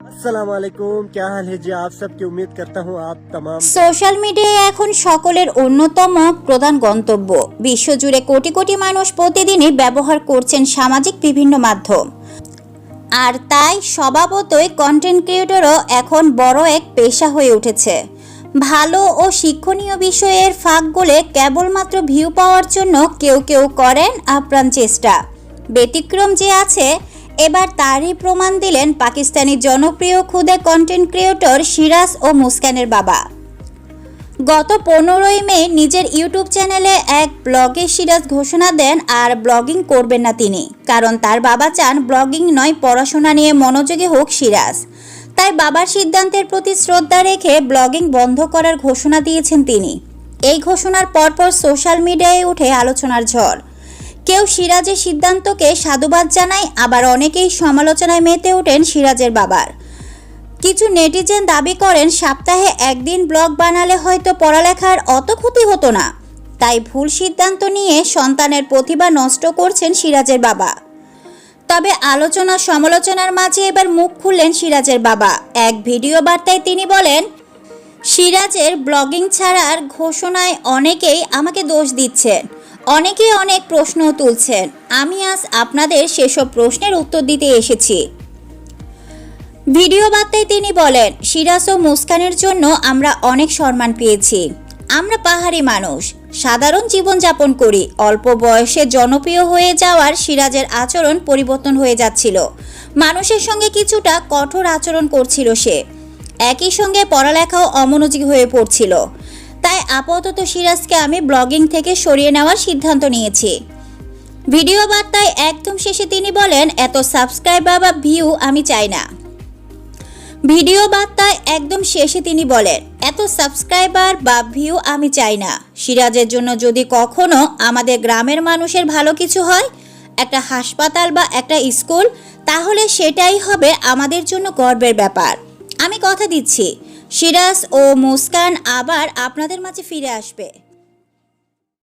अस्सलाम वालेकुम, क्या हाल है जी आप सबकी। उम्मीद करता हूँ आप तमाम সোশ্যাল মিডিয়ায় এখন সকলের অন্যতম প্রধান গন্তব্য। বিশ্বজুড়ে কোটি কোটি মানুষ প্রতিদিনই ব্যবহার করছেন সামাজিক বিভিন্ন মাধ্যম, আর তাই স্বভাবতই কন্টেন্ট ক্রিয়েটরও এখন বড় এক পেশা হয়ে উঠেছে। ভালো ও শিক্ষণীয় বিষয়ের ফাঁক গলে কেবলমাত্র ভিউ পাওয়ার জন্য কেউ কেউ করেন আপ্রাণ চেষ্টা। ব্যতিক্রম যে আছে, এবার তারই প্রমাণ দিলেন পাকিস্তানি জনপ্রিয় খুদে কন্টেন্ট ক্রিয়েটর সিরাজ ও মুস্কানের বাবা। গত 15ই মে নিজের ইউটিউব চ্যানেলে এক ব্লগে সিরাজ ঘোষণা দেন আর ব্লগিং করবেন না তিনি, কারণ তার বাবা চান ব্লগিং নয় পড়াশোনা নিয়ে মনোযোগী হোক সিরাজ। তাই বাবার সিদ্ধান্তের প্রতি শ্রদ্ধা রেখে ব্লগিং বন্ধ করার ঘোষণা দিয়েছেন তিনি। এই ঘোষণার পরপর সোশ্যাল মিডিয়ায় উঠে আলোচনার ঝড়। কেউ সিরাজের সিদ্ধান্তকে সাধুবাদ জানায়, আবার অনেকেই সমালোচনায় মেতে ওঠেন সিরাজের বাবার। কিছু নেটিজেন দাবি করেন সপ্তাহে একদিন ব্লগ বানালে হয়তো পড়ালেখার অত ক্ষতি হতো না, তাই ভুল সিদ্ধান্ত নিয়ে সন্তানের প্রতিভা নষ্ট করছেন সিরাজের বাবা। তবে আলোচনা সমালোচনার মাঝে এবার মুখ খুললেন সিরাজের বাবা। এক ভিডিও বার্তায় তিনি বলেন, সিরাজের ব্লগিং ছাড়ার ঘোষণায় অনেকেই আমাকে দোষ দিচ্ছেন, অনেকেই অনেক প্রশ্ন তুলছেন। আমি আজ আপনাদের সেসব প্রশ্নের উত্তর দিতে এসেছি। ভিডিও বার্তায় তিনি বলেন, সিরাজ ও মুস্কানের জন্য আমরা অনেক সম্মান পেয়েছি। আমরা পাহাড়ি মানুষ, সাধারণ জীবনযাপন করি। অল্প বয়সে জনপ্রিয় হয়ে যাওয়ার সিরাজের আচরণ পরিবর্তন হয়ে যাচ্ছিল। মানুষের সঙ্গে কিছুটা কঠোর আচরণ করছিল সে, একই সঙ্গে পড়ালেখাও অমনোযোগী হয়ে পড়ছিল। তাই আপাতত সিরাজকে আমি ব্লগিং থেকে সরিয়ে নেওয়ার সিদ্ধান্ত নিয়েছি। ভিডিও বার্তায় একদম শেষে তিনি বলেন, এত সাবস্ক্রাইবার বা ভিউ আমি চাই না। ভিডিও বার্তায় একদম শেষে তিনি বলেন, এত সাবস্ক্রাইবার বা ভিউ আমি চাই না। সিরাজের জন্য যদি কখনো আমাদের গ্রামের মানুষের ভালো কিছু হয়, একটা হাসপাতাল বা একটা স্কুল, তাহলে সেটাই হবে আমাদের জন্য গর্বের ব্যাপার। আমি কথা দিচ্ছি, সিরাজ ও মুস্কান আবার আপনাদের মাঝে ফিরে আসবে।